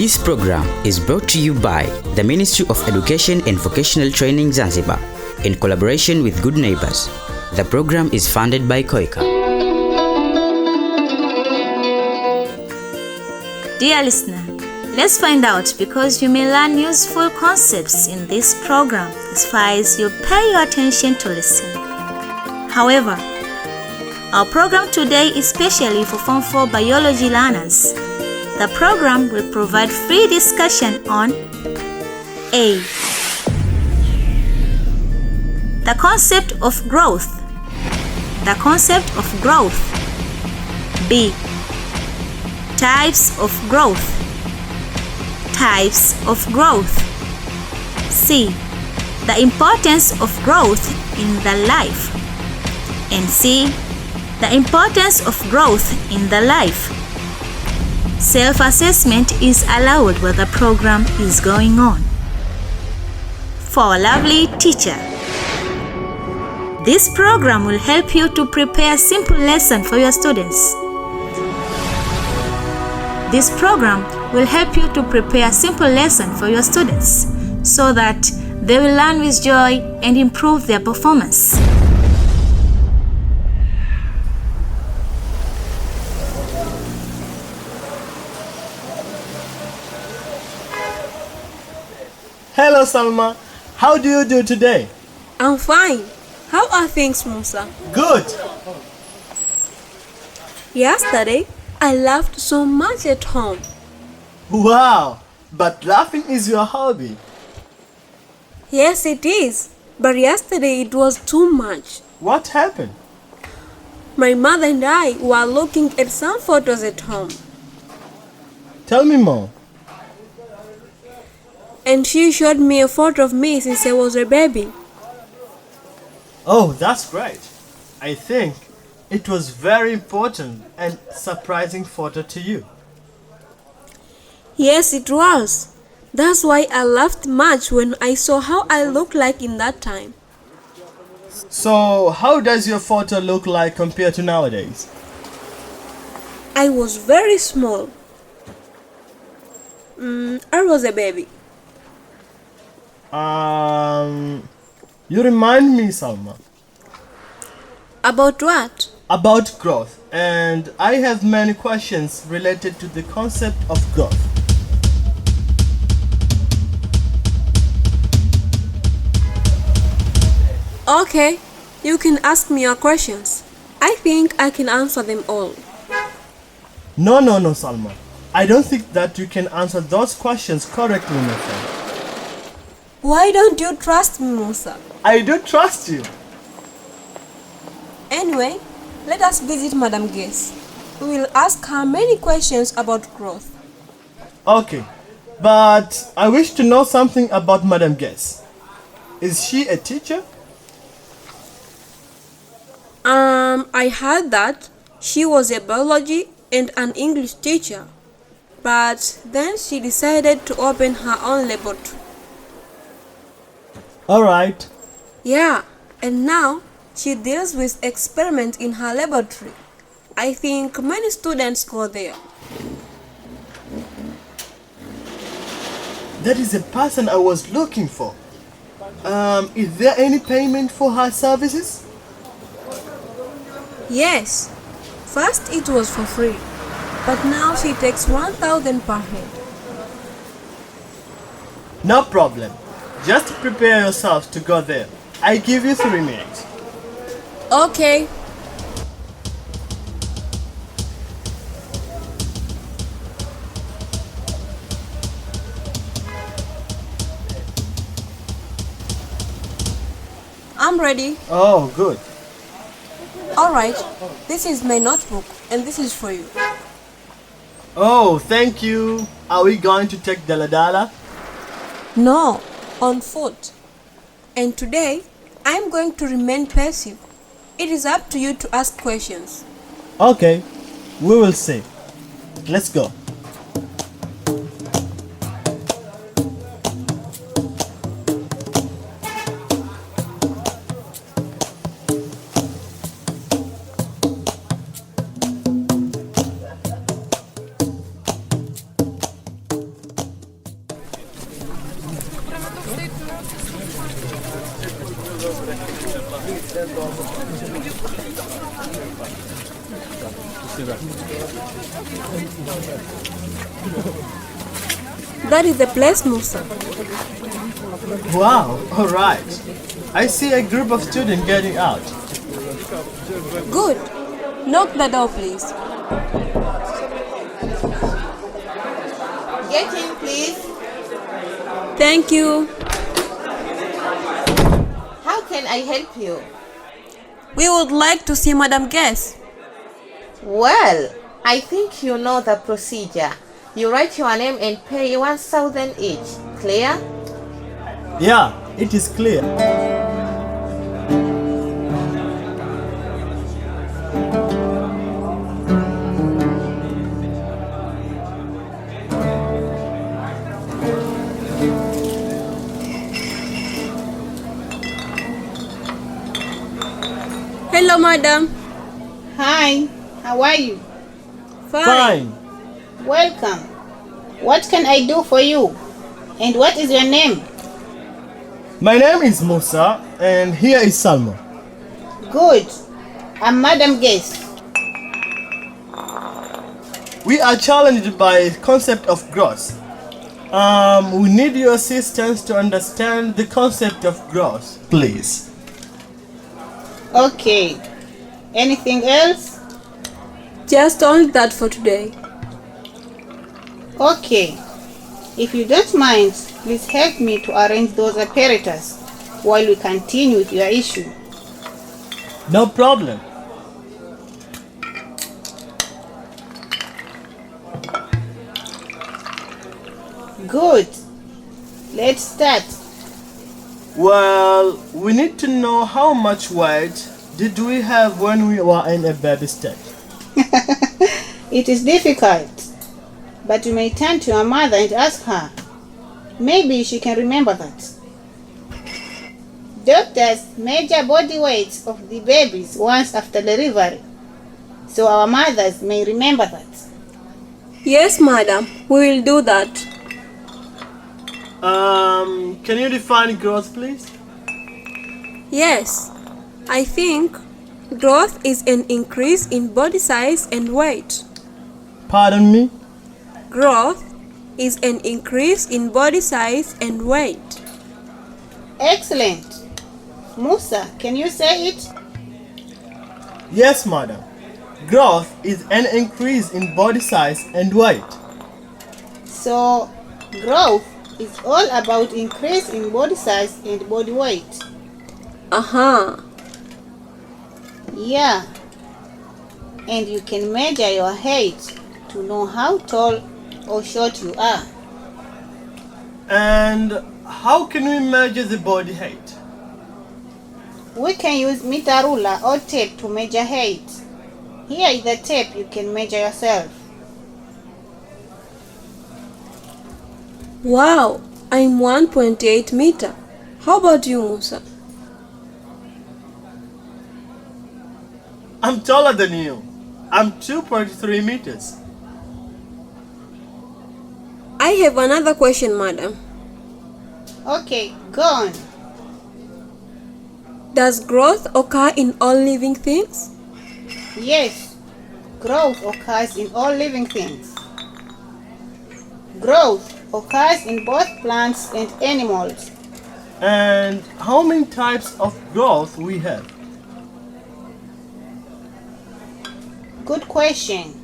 This program is brought to you by the Ministry of Education and Vocational Training Zanzibar in collaboration with Good Neighbors. The program is funded by KOICA. Dear listener, let's find out, because you may learn useful concepts in this program as far as you pay your attention to listen. However, our program today is specially for Form 4 biology learners. The program will provide free discussion on A. The concept of growth. The concept of growth. B. Types of growth. Types of growth. C. The importance of growth in the life. And C. The importance of growth in the life. Self-assessment is allowed while the program is going on. For a lovely teacher. This program will help you to prepare a simple lesson for your students. This program will help you to prepare a simple lesson for your students so that they will learn with joy and improve their performance. Hello Salma, how do you do today? I'm fine. How are things, Musa? Good. Yesterday, I laughed so much at home. Wow, but laughing is your hobby. Yes, it is. But yesterday it was too much. What happened? My mother and I were looking at some photos at home. Tell me more. And she showed me a photo of me since I was a baby. Oh, that's great. I think it was very important and surprising photo to you. Yes, it was. That's why I laughed much when I saw how I looked like in that time. So, how does your photo look like compared to nowadays? I was very small. I was a baby. You remind me, Salma. About what? About growth. And I have many questions related to the concept of growth. Okay, you can ask me your questions. I think I can answer them all. No, Salma. I don't think that you can answer those questions correctly, my friend. Why don't you trust me, Musa? I do trust you. Anyway, let us visit Madam Guess. We will ask her many questions about growth. Okay, but I wish to know something about Madam Guess. Is she a teacher? I heard that she was a biology and an English teacher, but then she decided to open her own laboratory. Alright. Yeah, and now she deals with experiments in her laboratory. I think many students go there. That is the person I was looking for. Is there any payment for her services? Yes. First it was for free, but now she takes 1,000 per head. No problem. Just prepare yourself to go there. I give you 3 minutes. Okay. I'm ready. Oh, good. Alright, this is my notebook and this is for you. Oh, thank you. Are we going to take Daladala? No, on foot. And today, I'm going to remain passive. It is up to you to ask questions. Okay, we will see. Let's go. That is the place, Musa. Wow, alright. I see a group of students getting out. Good. Knock the door, please. Get in, please. Thank you. How can I help you? We would like to see Madam Guest. Well, I think you know the procedure. You write your name and pay 1,000 each. Clear? Yeah, it is clear. Hello, madam. Hi, how are you? Fine. Welcome. What can I do for you? And what is your name? My name is Musa, and here is Salma. Good. I'm Madam Guest. We are challenged by the concept of growth. We need your assistance to understand the concept of growth, please. Okay. Anything else? Just only that for today. Okay. If you don't mind, please help me to arrange those apparatus while we continue with your issue. No problem. Good. Let's start. Well, we need to know how much weight did we have when we were in a baby state. It is difficult, but you may turn to your mother and ask her. Maybe she can remember that. Doctors measure body weights of the babies once after delivery, so our mothers may remember that. Yes, madam. We will do that. Can you define growth, please? Yes. I think growth is an increase in body size and weight. Pardon me? Growth is an increase in body size and weight. Excellent. Musa, can you say it? Yes, madam. Growth is an increase in body size and weight. So, growth is all about increase in body size and body weight. Uh-huh. Yeah. And you can measure your height to know how tall or short you are. And how can we measure the body height? We can use meter ruler or tape to measure height. Here is the tape you can measure yourself. Wow, I'm 1.8 meter. How about you, Musa? I'm taller than you. I'm 2.3 meters. I have another question, madam. Okay, go on. Does growth occur in all living things? Yes, growth occurs in all living things. Growth occurs in both plants and animals. And how many types of growth we have? Good question.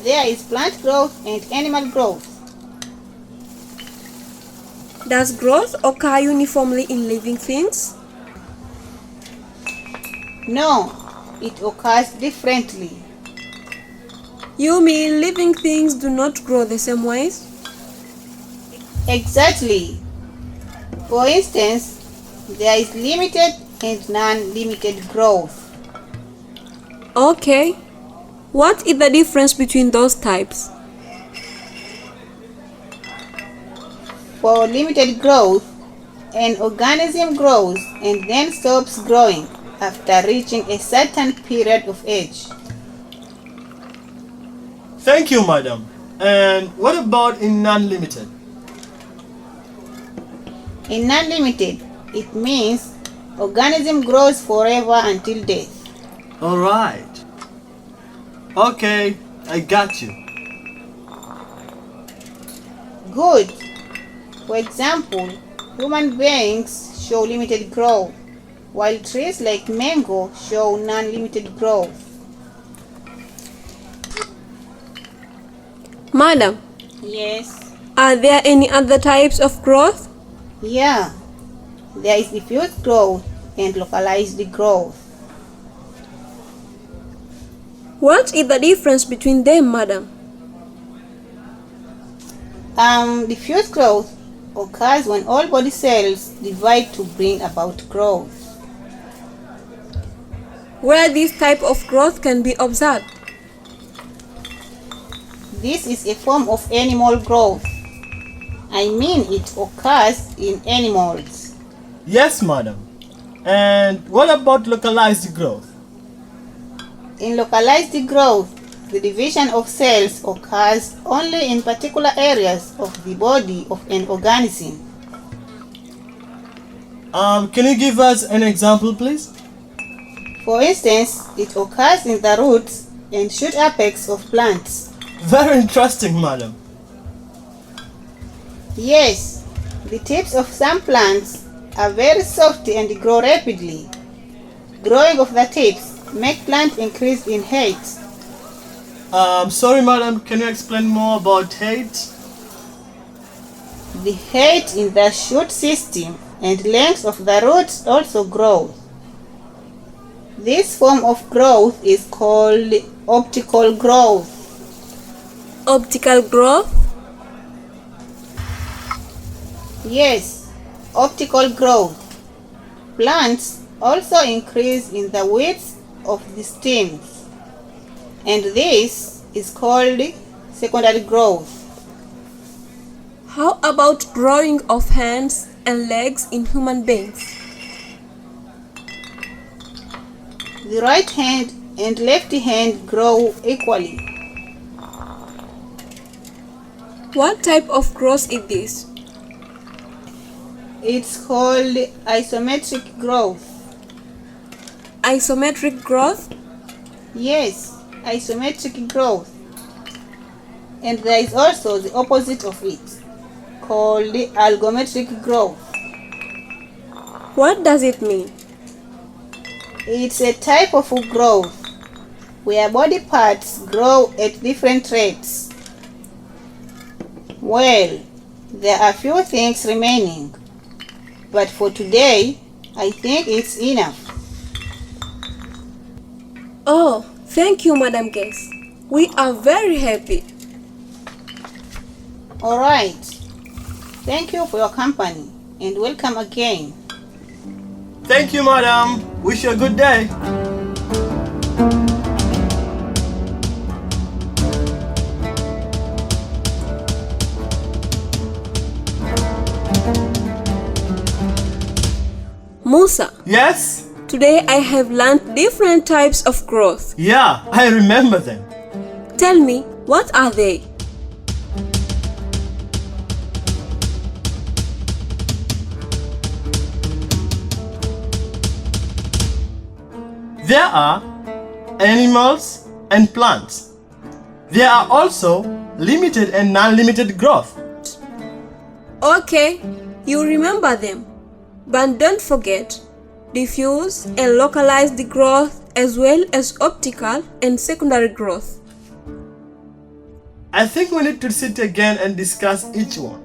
There is plant growth and animal growth. Does growth occur uniformly in living things? No, it occurs differently. You mean living things do not grow the same ways? Exactly. For instance, there is limited and non-limited growth. Okay. What is the difference between those types? For limited growth, an organism grows and then stops growing after reaching a certain period of age. Thank you, madam. And what about in non-limited? In non-limited, it means organism grows forever until death. All right. Okay, I got you. Good. For example, human beings show limited growth, while trees like mango show non-limited growth. Madam, Yes. are there any other types of growth? Yeah. There is diffuse growth and localized growth. What is the difference between them, madam? Diffuse growth occurs when all body cells divide to bring about growth. Where this type of growth can be observed? This is a form of animal growth. I mean, it occurs in animals. Yes, madam. And what about localized growth? In localized growth, the division of cells occurs only in particular areas of the body of an organism. Can you give us an example, please? For instance, it occurs in the roots and shoot apex of plants. Very interesting, madam. Yes, the tips of some plants are very soft and grow rapidly. Growing of the tips make plant increase in height. Sorry, madam. Can you explain more about height? The height in the shoot system and length of the roots also grow. This form of growth is called optical growth. Optical growth? Yes, optical growth. Plants also increase in the width of the stems, and this is called secondary growth. How about growing of hands and legs in human beings? The right hand and left hand grow equally. What type of growth is this? It's called isometric growth. Isometric growth? Yes, isometric growth. And there is also the opposite of it, called allometric growth. What does it mean? It's a type of growth where body parts grow at different rates. Well, there are few things remaining, but for today, I think it's enough. Oh, thank you, Madam Guest. We are very happy. Alright, thank you for your company and welcome again. Thank you, madam. Wish you a good day. Musa, Yes? today I have learned different types of growth. Yeah, I remember them. Tell me, what are they? There are animals and plants. There are also limited and non-limited growth. Okay, you remember them. But don't forget, diffuse and localized growth as well as optical and secondary growth. I think we need to sit again and discuss each one.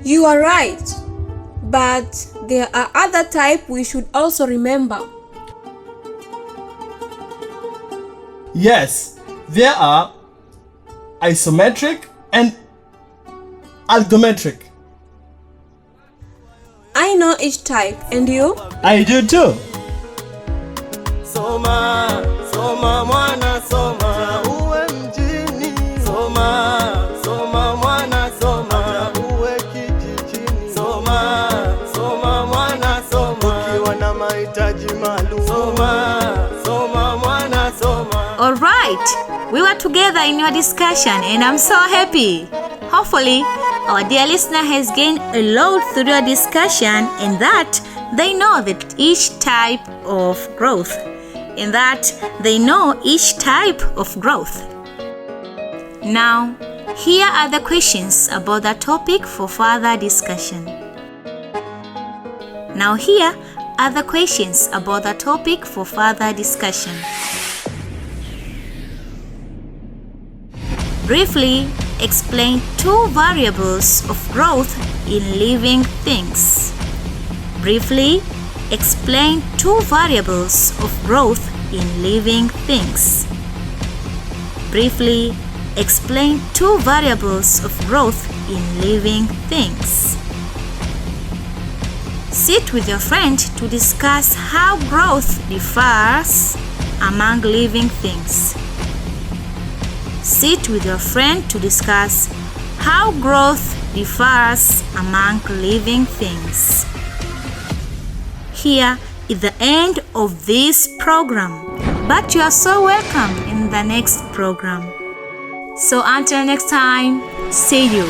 You are right. But there are other types we should also remember. Yes, there are isometric and algometric. I know each type, and you? I do too. Soma, soma mwana soma, uwe mjini. Soma, soma mwana soma, uwe kijijini. Soma, soma mwana soma, ukiwa na mahitaji maalum. Soma, soma mwana soma. All right, we were together in your discussion and I'm so happy. Hopefully, our dear listener has gained a lot through your discussion and that they know that each type of growth. Now, here are the questions about the topic for further discussion. Briefly explain two variables of growth in living things. Briefly explain two variables of growth in living things. Briefly explain two variables of growth in living things. Sit with your friend to discuss how growth differs among living things. Sit with your friend to discuss how growth differs among living things. Here is the end of this program, but you are so welcome in the next program. So until next time, see you.